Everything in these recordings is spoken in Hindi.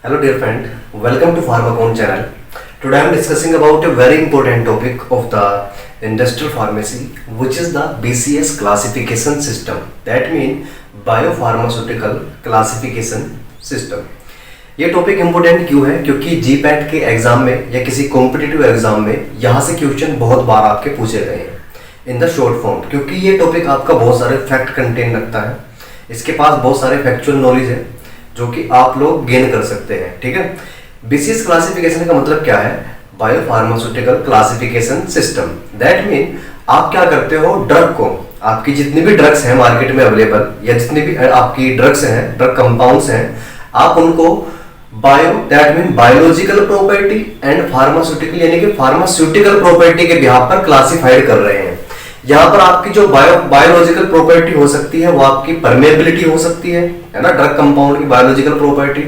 Hello dear friend, welcome to Pharmacon channel. Today I am discussing about a very important topic of the industrial pharmacy, which is the BCS classification system. That means Biopharmaceutical Classification System. ये टॉपिक इम्पोर्टेंट क्यों है? क्योंकि जीपैट के एग्जाम में या किसी कॉम्पिटिटिव एग्जाम में यहाँ से क्वेश्चन बहुत बार आपके पूछे गए हैं इन द शॉर्ट फॉर्म, क्योंकि ये टॉपिक आपका बहुत सारे फैक्ट कंटेन रखता है। इसके पास बहुत सारे फैक्चुअल नॉलेज है जो कि आप लोग गेन कर सकते हैं। ठीक है, बीसीएस क्लासिफिकेशन का मतलब क्या है? Biopharmaceutical classification system. That mean आप क्या करते हो, ड्रग को, आपकी जितनी भी ड्रग्स हैं मार्केट में अवेलेबल या जितनी भी आपकी ड्रग्स हैं, ड्रग कंपाउंड्स हैं, आप उनको bio that mean biological property and pharmaceutical यानी कि फार्मास्यूटिकल प्रॉपर्टी के बिहाफ पर क्लासिफाइड कर रहे हैं। यहाँ पर आपकी जो बायोलॉजिकल प्रॉपर्टी हो सकती है वो आपकी परमेबिलिटी हो सकती है ना, ड्रग कंपाउंड की बायोलॉजिकल प्रॉपर्टी।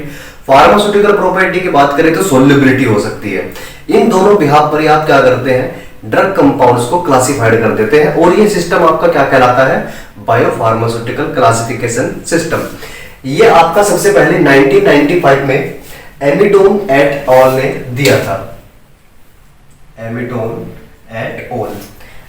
फार्मास्यूटिकल प्रॉपर्टी की बात करें तो सोल्युबिलिटी हो सकती है। इन दोनों बिहाफ पर आप क्या करते हैं, ड्रग कंपाउंड्स को क्लासिफाइड कर देते हैं और ये सिस्टम आपका क्या कहलाता है? Biopharmaceutical classification system. ये आपका सबसे पहले 1995 में एमिडोन एट ऑल ने दिया था। एमिडोन एट ऑल,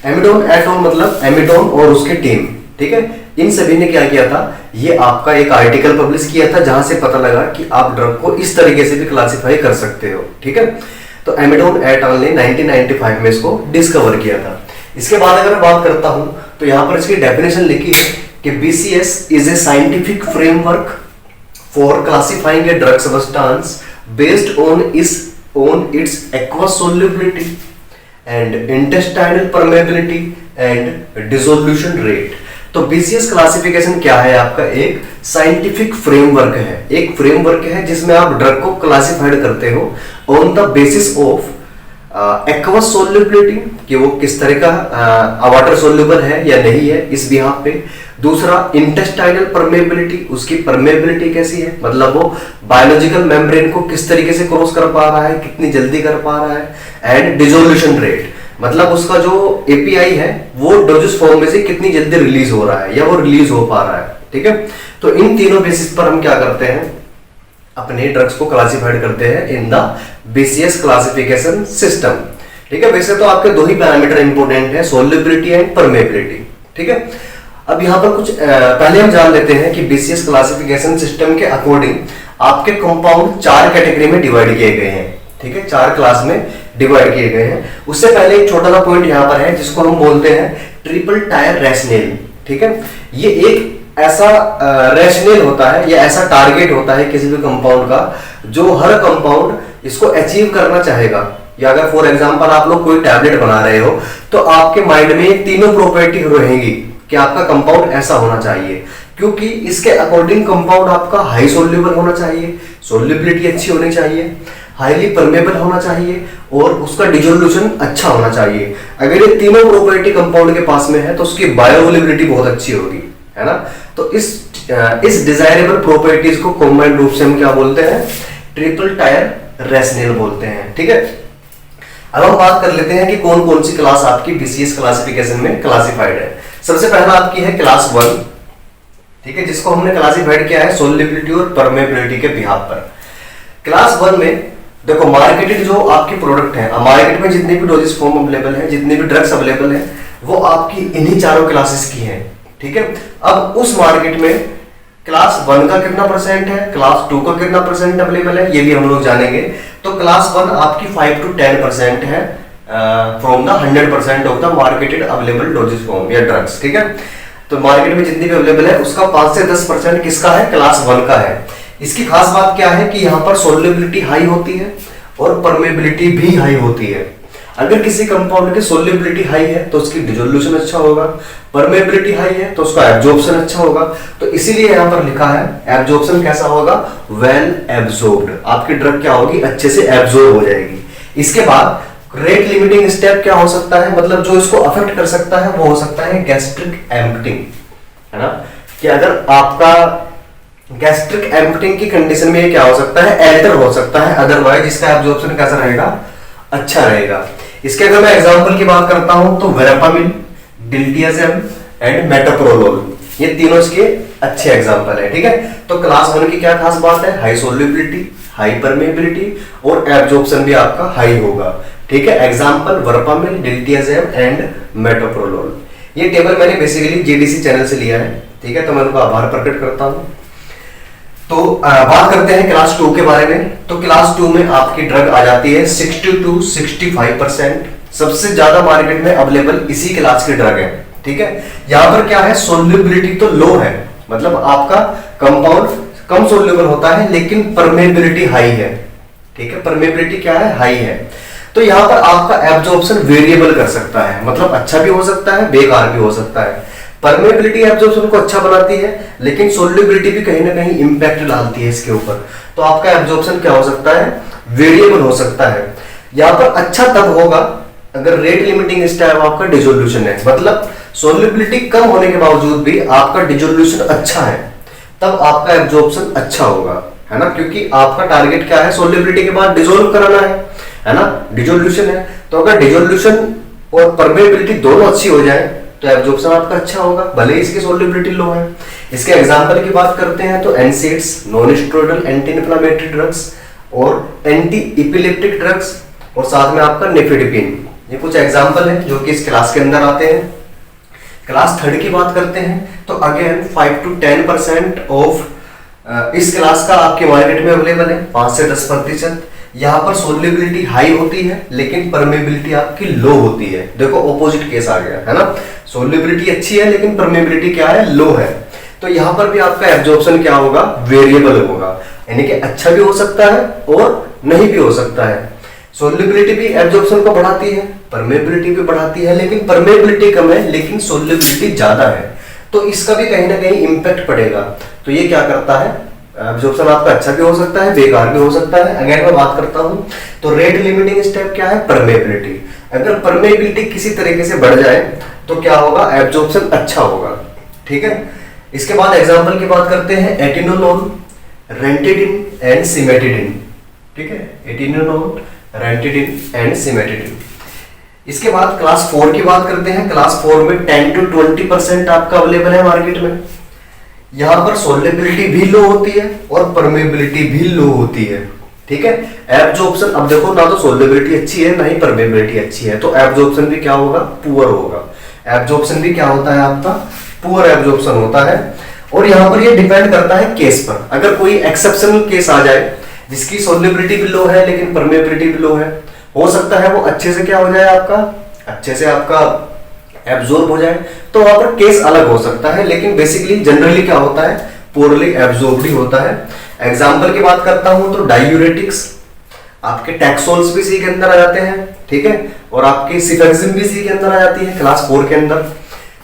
एमिडोन एट ऑल मतलब एमिडोन और उसकी टीम। ठीक है, इन सभी ने क्या किया था, ये आपका एक आर्टिकल पब्लिश किया था जहां से पता लगा कि आप ड्रग को इस तरीके से भी क्लासिफाई कर सकते हो। ठीक है, तो एमिडोन एट ऑल ने 1995 में इसको डिस्कवर किया था। इसके बाद अगर बात करता हूं तो यहां पर इसकी डेफिनेशन लिखी है कि BCS is a scientific framework for classifying a drug substance based on it's aqueous solubility and intestinal permeability and dissolution rate. तो बीसीएस क्लासिफिकेशन क्या है? आपका एक साइंटिफिक फ्रेमवर्क है, एक फ्रेमवर्क है जिसमें आप ड्रग को क्लासिफाइड करते हो on the basis of aqueous solubility, कि वो किस तरह का वाटर सोल्यूबल है या नहीं है इस बिहाफ पे। दूसरा इंटेस्टाइनल परमेबिलिटी, उसकी परमेबिलिटी कैसी है, मतलब वो बायोलॉजिकल मेम्ब्रेन को किस तरीके से क्रॉस कर पा रहा है, कितनी जल्दी कर पा रहा है। एंड डिसोल्यूशन रेट, मतलब उसका जो एपीआई है वो डोजेस फॉर्म में से कितनी जल्दी रिलीज हो रहा है या वो रिलीज हो पा रहा है। ठीक है, तो इन तीनों बेसिस पर हम क्या करते हैं, अपने ड्रग्स को क्लासिफाइड करते हैं in the BCS classification system. ठीक है, वैसे तो आपके दो ही पैरामीटर इंपॉर्टेंट है, सोल्युबिलिटी एंड परमेबिलिटी। ठीक है, अब यहाँ पर कुछ पहले हम जान लेते हैं कि बीसीएस क्लासिफिकेशन सिस्टम के अकॉर्डिंग आपके कंपाउंड 4 कैटेगरी में डिवाइड किए गए हैं। ठीक है, 4 क्लास में डिवाइड किए गए हैं। उससे पहले एक छोटा सा पॉइंट यहाँ पर है जिसको हम बोलते हैं ट्रिपल टायर रैशनेल। ठीक है, ये एक ऐसा रैशनेल होता है या ऐसा टारगेट होता है किसी भी कंपाउंड का जो हर कंपाउंड इसको अचीव करना चाहेगा। या अगर फॉर एग्जांपल आप लोग कोई टैबलेट बना रहे हो तो आपके माइंड में तीनों प्रॉपर्टी रहेंगी कि आपका कंपाउंड ऐसा होना चाहिए, क्योंकि इसके अकॉर्डिंग कंपाउंड आपका हाई सोल्यूबल होना चाहिए, सोल्युबिलिटी अच्छी होनी चाहिए, हाईली परमेबल होना चाहिए और उसका डिसोल्यूशन अच्छा होना चाहिए। अगर ये तीनों प्रॉपर्टी कंपाउंड के पास में है तो उसकी बायोअवेलेबिलिटी बहुत अच्छी होगी, है ना। तो इस डिजायरेबल प्रॉपर्टीज को कॉम्बाइंड रूप से हम क्या बोलते हैं? ट्रिपल टायर रैशनेल बोलते हैं। ठीक है, अब हम बात कर लेते हैं कि कौन कौन सी क्लास आपकी बीसीएस क्लासिफिकेशन में क्लासिफाइड है। सबसे पहला आपकी है क्लास 1। ठीक है, जिसको हमने क्लासिफाइड किया है सोल्युबिलिटी और परमेबिलिटी के बिहाफ पर। क्लास 1 में देखो, मार्केटेड जो आपकी प्रोडक्ट है, मार्केट में जितने भी डोजेस फॉर्म अवेलेबल है, जितने भी ड्रग्स अवेलेबल है, वो आपकी इन्हीं चारों क्लासेस की हैं। ठीक है, अब उस मार्केट में क्लास 1 का कितना परसेंट है, क्लास 2 का कितना परसेंट अवेलेबल है, ये भी हम लोग जानेंगे। तो क्लास 1 आपकी 5 to 10% है from the 100% of the marketed available doses form या ड्रग्स। ठीक है, तो मार्केट में जितनी भी अवेलेबल है उसका 5 से 10% किसका है? क्लास 1 का है। इसकी खास बात क्या है कि यहाँ पर सोल्युबिलिटी हाई होती है और परमेबिलिटी भी हाई होती है। अगर किसी कंपाउंड की सोल्युबिलिटी हाई है तो उसकी डिसोल्यूशन अच्छा होगा, परमेबिलिटी हाई है तो उसका एब्जॉर्प्शन अच्छा होगा। तो इसीलिए यहाँ पर लिखा है एब्जॉर्प्शन कैसा होगा? Well absorbed. आपकी ड्रग क्या होगी? अच्छे से एब्जॉर्ब हो जाएगी। इसके बाद रेट लिमिटिंग स्टेप क्या हो सकता है, मतलब जो इसको अफेक्ट कर सकता है वो हो सकता है गैस्ट्रिक एम्प्टिंग, है ना। कि अगर आपका गैस्ट्रिक एम्प्टिंग की कंडीशन में क्या हो सकता है? एल्टर हो सकता है, अदरवाइज इसका एब्जॉर्प्शन कैसा रहेगा? अच्छा रहेगा। इसके अगर मैं एग्जांपल की बात करता हूं तो वेरापामिन, डिल्टियाजेम एंड मेटोप्रोलोल, ये तीनों इसके अच्छे एग्जांपल है। ठीक है, तो क्लास 1 की क्या खास बात है? हाई सोल्युबिलिटी, हाई परमेबिलिटी, और एब्जॉर्प्शन भी आपका हाई होगा। ठीक है, एग्जांपल वर्पामिल, डिल्टियाजेम एंड मेटोप्रोलोल। ये टेबल मैंने बेसिकली जीडीसी चैनल से लिया है। ठीक है, तो मैं उनका आभार प्रकट करता हूं। तो बात करते हैं क्लास 2 के बारे में। तो क्लास 2 में आपकी ड्रग आ जाती है 60 to 65%। सबसे ज्यादा मार्केट में अवेलेबल इसी क्लास की ड्रग है। ठीक है, यहां पर क्या है, सोल्युबिलिटी तो लो है, मतलब आपका कंपाउंड कम सोल्यूबल होता है, लेकिन परमेबिलिटी हाई है। ठीक है, परमेबिलिटी क्या है, हाई है। तो यहां पर आपका एब्जॉर्प्शन वेरिएबल कर सकता है, मतलब अच्छा भी हो सकता है, बेकार भी हो सकता है। परमेबिलिटी एब्जॉर्प्शन को अच्छा बनाती है, लेकिन सोल्युबिलिटी भी कहीं ना कहीं इंपैक्ट डालती है इसके ऊपर। तो आपका एब्जॉर्प्शन क्या हो सकता है, वेरिएबल हो सकता है। यहां पर अच्छा तब होगा अगर रेट लिमिटिंग स्टेप आपका डिसोल्यूशन है, मतलब सोल्युबिलिटी कम होने के बावजूद भी आपका डिसोल्यूशन अच्छा है, तब आपका एब्जॉर्प्शन अच्छा होगा, है ना, क्योंकि आपका टारगेट क्या है, सोल्युबिलिटी के बाद डिसोल्व कराना है ना, डिसोल्यूशन है। तो अगर डिसोल्यूशन और परमेबिलिटी दोनों अच्छी हो जाए तो एब्जॉर्प्शन आपका अच्छा होगा, भले ही इसकी सोल्युबिलिटी लो है। इसके एग्जांपल की बात करते हैं तो NSAIDs, non steroidal anti inflammatory drugs और एंटी इपिलेप्टिक ड्रग्स, और साथ में आपका निफेडिपिन। ये कुछ एग्जांपल है जो कि इस क्लास के अंदर आते हैं। क्लास 3 की बात करते हैं तो अगेन 5 to 10% ऑफ इस क्लास का आपके मार्केट में अवेलेबल है, 5 से 10%। यहाँ पर सोल्युबिलिटी हाई होती है, लेकिन परमेबिलिटी आपकी लो होती है। देखो ऑपोजिट केस आ गया, है ना, सोल्युबिलिटी अच्छी है लेकिन परमेबिलिटी क्या है, लो है। तो यहाँ पर भी आपका एब्जॉर्प्शन क्या होगा, वेरिएबल होगा, यानी कि अच्छा भी हो सकता है और नहीं भी हो सकता है। सोल्युबिलिटी भी एब्जॉर्प्शन को बढ़ाती है, परमेबिलिटी भी बढ़ाती है, लेकिन परमेबिलिटी कम है लेकिन सोल्युबिलिटी ज्यादा है, तो इसका भी कहीं ना कहीं इंपैक्ट पड़ेगा। तो ये क्या करता है, एब्जॉर्प्शन आपका अच्छा भी हो सकता है, बेकार भी हो सकता है। अगर मैं बात करता हूं तो रेट लिमिटिंग स्टेप क्या है, परमेबिलिटी। अगर परमेबिलिटी किसी तरीके से बढ़ जाए तो क्या होगा, एब्जॉर्प्शन अच्छा होगा। ठीक है, इसके बाद एग्जांपल की बात करते हैं एटिनोलोल, रेंटिडिन एंड सिमेटिडिन। ठीक है, एटिनोलोल, रेंटिडिन एंड सिमेटिडिन। इसके बाद क्लास 4 की बात करते हैं। क्लास 4 में 10 to 20% आपका अवेलेबल है मार्केट में। यहां पर सोल्युबिलिटी भी लो होती है और परमेबिलिटी भी लो होती है। ठीक है, एब्जॉर्प्शन, अब देखो ना तो सोल्युबिलिटी अच्छी है ना ही परमेबिलिटी अच्छी है, तो एब्जॉर्प्शन भी क्या होगा, पुअर होगा। एब्जॉर्प्शन भी क्या होता है आपका, पुअर एब्जॉर्प्शन होता है। और यहां पर ये डिपेंड करता है केस पर। अगर कोई एक्सेप्शनल केस आ जाए जिसकी सोल्युबिलिटी भी लो है लेकिन परमेबिलिटी भी लो है, हो सकता है वो अच्छे से क्या हो जाए, आपका अच्छे से आपका एब्जॉर्ब हो जाए, तो वहां पर केस अलग हो सकता है, लेकिन बेसिकली जनरली क्या होता है, पोरली एब्जॉर्ब्ड ही होता है। एग्जांपल की बात करता हूं तो डायूरेटिक्स, आपके टैक्सोल्स भी सी के अंदर आ जाते हैं। ठीक है, और आपके सिफेक्सिन भी सी के अंदर आ जाती है क्लास 4 के अंदर।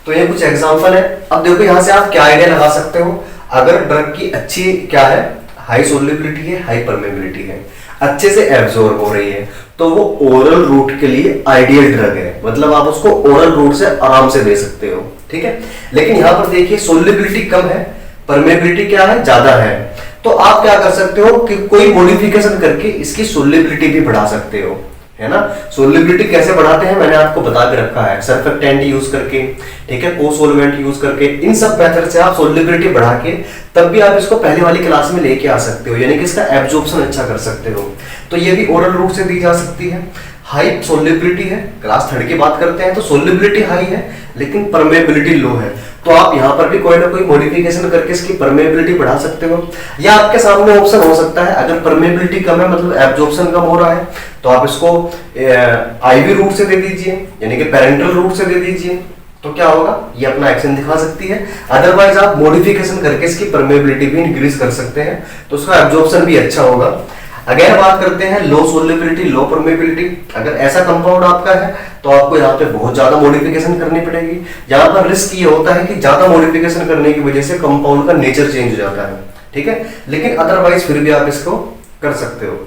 तो ये कुछ एग्जांपल है। अब देखो यहां से आप क्या आइडिया लगा सकते हो, अगर ड्रग की अच्छी क्या है, हाई सोल्युबिलिटी है, हाई परमेबिलिटी है, अच्छे से एब्जॉर्ब हो रही है, तो वो ओरल रूट के लिए आइडियल ड्रग है, मतलब आप उसको ओरल रूट से आराम से दे सकते हो। ठीक है, लेकिन यहां पर देखिए सोल्युबिलिटी कम है, परमेबिलिटी क्या है, ज्यादा है, तो आप क्या कर सकते हो कि कोई मॉडिफिकेशन करके इसकी सोल्युबिलिटी भी बढ़ा सकते हो, है ना। सोल्युबिलिटी कैसे बढ़ाते हैं मैंने आपको बता के रखा है, सर्फेक्टेंट यूज करके, ठीक है, कोसोल्वेंट यूज करके, इन सब मेथड से आप सोल्युबिलिटी बढ़ा के तब भी आप इसको पहले वाली क्लास में लेके आ सकते हो, यानी कि इसका एब्जॉर्प्शन अच्छा कर सकते हो। तो ये भी ओरल रूट से दी जा सकती है। हाई सोल्युबिलिटी है, क्लास 3 की बात करते हैं तो सोल्युबिलिटी हाई है लेकिन परमेबिलिटी लो है, तो आप यहाँ पर भी कोई ना कोई मॉडिफिकेशन करके इसकी परमेबिलिटी बढ़ा सकते हो। या आपके सामने ऑप्शन हो सकता है, अगर परमेबिलिटी कम है मतलब एब्जॉर्प्शन कम हो रहा है, तो आप इसको आईवी रूट से दे दीजिए, यानी कि पेरेंटल रूट से दे दीजिए, तो क्या होगा, ये अपना एक्शन दिखा सकती है। अदरवाइज आप मॉडिफिकेशन करके इसकी परमेबिलिटी भी इंक्रीज कर सकते हैं, तो उसका एब्जॉर्प्शन भी अच्छा होगा। अगर बात करते हैं लो सोल्युबिलिटी लो परमेबिलिटी, अगर ऐसा कंपाउंड आपका है तो आपको यहाँ पे बहुत ज्यादा मॉडिफिकेशन करनी पड़ेगी। यहाँ पर रिस्क ये होता है कि ज्यादा मॉडिफिकेशन करने की वजह से कंपाउंड का नेचर चेंज हो जाता है, ठीक है, लेकिन अदरवाइज फिर भी आप इसको कर सकते हो।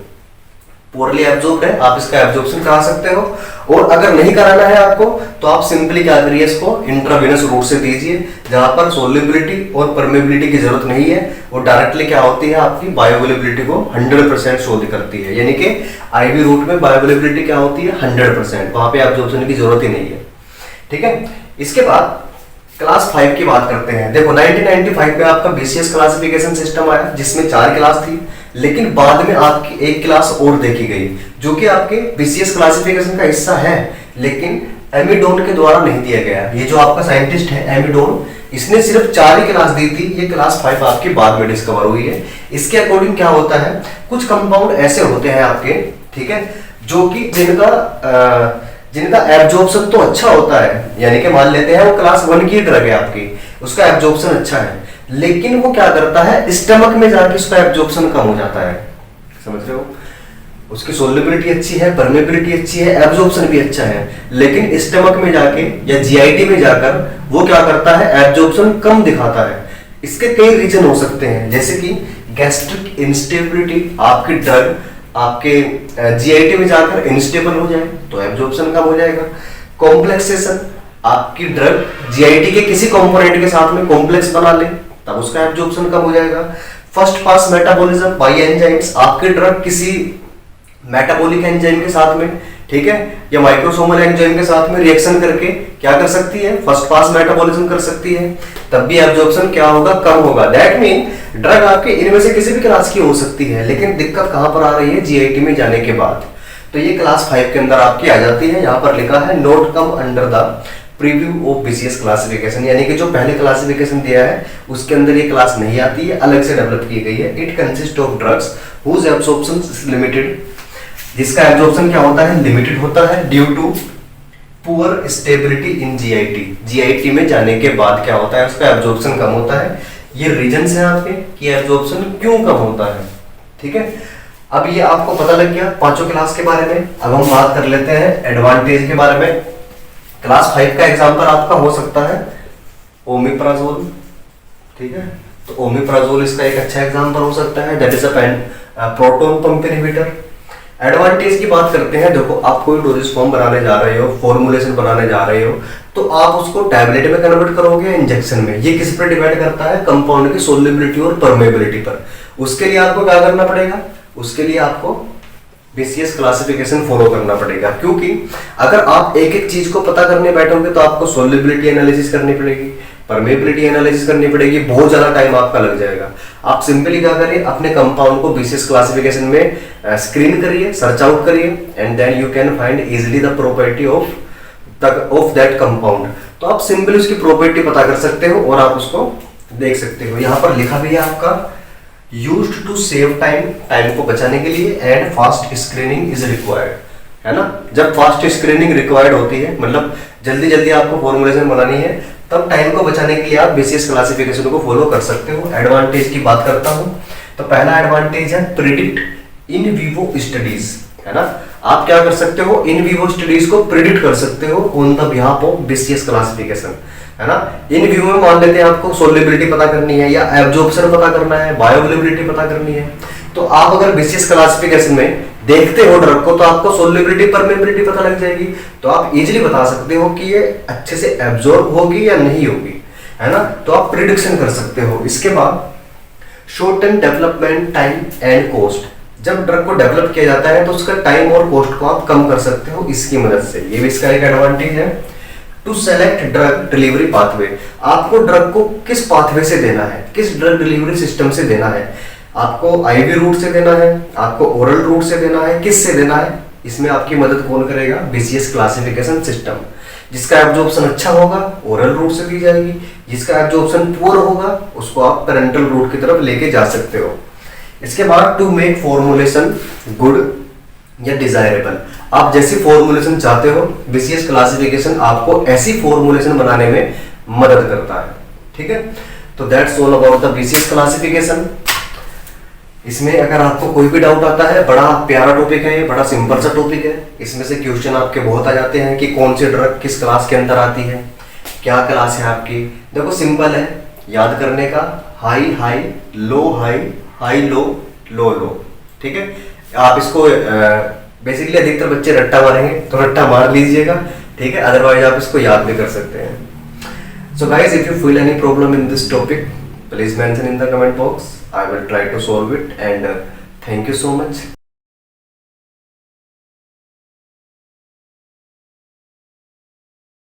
पोरली एब्जॉर्ब्ड है, आप इसका एब्जॉर्प्शन करा सकते हो। और अगर नहीं कराना है आपको तो आप सिंपली क्या करिए, इसको इंट्रावेनस रूट से दीजिए, जहां पर सोल्युबिलिटी और परमेबिलिटी की जरूरत नहीं है, वो डायरेक्टली क्या होती है आपकी बायोअवेलेबिलिटी को 100% शो करती है, यानी कि आईवी रूट में बायोअवेलेबिलिटी क्या होती है 100%, वहां पे एब्जॉर्प्शन की जरूरत ही नहीं है, ठीक है। इसके बाद क्लास 5 की बात करते हैं। देखो 1995 में आपका बीसीएस क्लासिफिकेशन सिस्टम आया जिसमें 4 क्लास थी, लेकिन बाद में आपकी एक क्लास और देखी गई जो कि आपके बीसीएस क्लासिफिकेशन का हिस्सा है, लेकिन एमिडोन के द्वारा नहीं दिया गया। ये जो आपका साइंटिस्ट है एमिडोन, इसने सिर्फ 4 ही क्लास दी थी, ये क्लास 5 आपकी बाद में डिस्कवर हुई है। इसके अकॉर्डिंग क्या होता है, कुछ कंपाउंड ऐसे होते हैं आपके, ठीक है, जो कि जिनका एब्जॉर्प्शन तो अच्छा होता है, यानी कि मान लेते हैं वो क्लास 1 की ड्रग है आपकी, उसका एब्जॉर्प्शन अच्छा है, लेकिन वो क्या करता है, स्टमक में जाके उसका एब्जॉर्प्शन कम हो जाता है। समझ रहे हो, उसकी सोल्युबिलिटी अच्छी है, परमेबिलिटी अच्छी है, एब्जॉर्प्शन भी अच्छा है, लेकिन स्टमक में जाके या जीआईटी में जाकर वो क्या करता है, एब्जॉर्प्शन कम दिखाता है। इसके कई रीजन हो सकते हैं, जैसे कि गैस्ट्रिक इंस्टेबिलिटी, आपकी ड्रग आपके जीआईटी में जाकर इंस्टेबल हो जाए तो एब्जॉर्प्शन कम हो जाएगा। कॉम्प्लेक्सेशन, आपकी ड्रग जीआईटी के किसी कंपोनेंट के साथ में कॉम्प्लेक्स बना ले तब उसका एब्जॉर्प्शन कम हो जाएगा। First pass metabolism by enzymes, आपकी ड्रग किसी मेटाबॉलिक एंजाइम के साथ में, ठीक है, या माइक्रोसोमल एंजाइम के साथ में रिएक्शन करके क्या कर सकती है, फर्स्ट पास मेटाबॉलिज्म कर सकती है, तब भी एब्जॉर्प्शन क्या होगा, कम होगा। दैट मीन ड्रग आपके इनमें से किसी भी क्लास की हो सकती है, लेकिन दिक्कत कहां पर आ रही है, जीआईटी में जाने के बाद। तो ये क्लास 5 के अंदर आपकी आ जाती है। यहाँ पर लिखा है note come under the preview of BCS classification, यानी कि जो पहले क्लासिफिकेशन दिया है उसके अंदर ये क्लास नहीं आती है, अलग से डेवलप की गई है। It consist of drugs whose absorption is limited, जिसका एब्जॉर्प्शन क्या होता है, लिमिटेड होता है, due to poor stability in GIT. GIT में जाने के बाद क्या होता है, उसका एब्जॉर्प्शन कम होता है। ये रीजंस हैं आपके कि एब्जॉर्प्शन क्यों कम होता है, ठीक है। अब ये आपको पता लग गया पांचों क्लास के बारे में। अब हम बात कर लेते हैं एडवांटेज के बारे में। क्लास 5 का एग्जांपल आपका हो सकता है ओमिप्राजोल, ठीक है, तो ओमिप्राजोल इसका एक अच्छा एग्जांपल हो सकता है, that is a proton pump inhibitor. Advantage की बात करते हैं, देखो आप कोई डोजेज फॉर्म बनाने जा रहे हो, फॉर्मुलेशन बनाने जा रहे हो, तो आप उसको टैबलेट में कन्वर्ट करोगे या इंजेक्शन में, ये किस पर डिपेंड करता है, कंपाउंड की सोल्युबिलिटी और परमेबिलिटी पर। उसके लिए आपको क्या करना पड़ेगा, उसके लिए आपको बीसीएस क्लासिफिकेशन फॉलो करना पड़ेगा, क्योंकि अगर आप एक एक चीज को पता करने बैठोगे तो आपको सोल्युबिलिटी एनालिसिस करनी पड़ेगी, परमेबिलिटी एनालिसिस करनी पड़ेगी, बहुत ज्यादा टाइम आपका लग जाएगा। आप सिंपली क्या करिए, अपने कंपाउंड को बीसीएस क्लासिफिकेशन में स्क्रीन करिए, सर्च आउट करिए, and then you can find easily the property of that compound. तो आप सिंपली उसकी प्रॉपर्टी पता कर सकते हो और आप उसको देख सकते हो। यहाँ पर लिखा भी है आपका used to save time, time को बचाने के लिए, and fast screening is required, है ना। जब फास्ट स्क्रीनिंग रिक्वायर्ड होती है, मतलब जल्दी जल्दी आपको फॉर्मुलेशन बनानी है, तब टाइम को बचाने के लिए आप बीसीएस क्लासिफिकेशन को फॉलो कर सकते हो। एडवांटेज की बात करता हूं, तो पहला एडवांटेज है प्रिडिक्ट इन विवो स्टडीज, है ना। आप क्या कर सकते हो, इन विवो स्टडीज को प्रिडिक्ट कर सकते हो on the behalf of BCS classification, है ना। इन विवो में मान लेते हैं आपको सोल्युबिलिटी पता करनी है या एब्जॉर्प्शन पता करना है, बायोअवेलेबिलिटी पता करनी है, तो आप अगर बीसीएस क्लासिफिकेशन में देखते हो ड्रग को तो आपको सोल्युबिलिटी परमेबिलिटी पता लग जाएगी, तो आप इजीली बता सकते हो कि ये अच्छे से एब्जॉर्ब होगी या नहीं होगी, है ना। तो आप प्रिडिक्शन कर सकते हो। इसके बाद short term development time and cost, जब ड्रग को डेवलप किया जाता है तो उसका टाइम और कॉस्ट को आप कम कर सकते हो इसकी मदद से, ये भी इसका एक एडवांटेज है। To select drug delivery pathway, आपको ड्रग को किस पाथवे से देना है, किस ड्रग डिलीवरी सिस्टम से देना है, आपको आईवी रूट से देना है, आपको ओरल रूट से देना है, किस से देना है, इसमें आपकी मदद कौन करेगा, बीसीएस क्लासिफिकेशन सिस्टम। जिसका एब्जॉर्प्शन अच्छा होगा ओरल रूट से दी जाएगी, जिसका एब्जॉर्प्शन पुअर होगा उसको आप पेरेंटल रूट की तरफ लेके जा सकते हो। इसके बाद टू मेक फॉर्मुलेशन गुड या डिजायरेबल, आप जैसी फॉर्मुलेशन चाहते हो बीसीएस क्लासिफिकेशन आपको ऐसी फॉर्मुलेशन बनाने में मदद करता है, ठीक है। तो that's all about the BCS classification. इसमें अगर आपको कोई भी डाउट आता है, बड़ा प्यारा टॉपिक है, बड़ा सिंपल सा टॉपिक है, इसमें से क्वेश्चन आपके बहुत आ जाते हैं कि कौन सी ड्रग किस क्लास के अंदर आती है, क्या क्लास है आपकी। देखो सिंपल है याद करने का, high high low high, high low low low, ठीक है। आप इसको बेसिकली अधिकतर बच्चे रट्टा मारेंगे तो रट्टा मार लीजिएगा, ठीक है, अदरवाइज आप इसको याद भी कर सकते हैं। So guys, if you feel any problem in this topic please mention in the comment box. I will try to solve it, and thank you so much.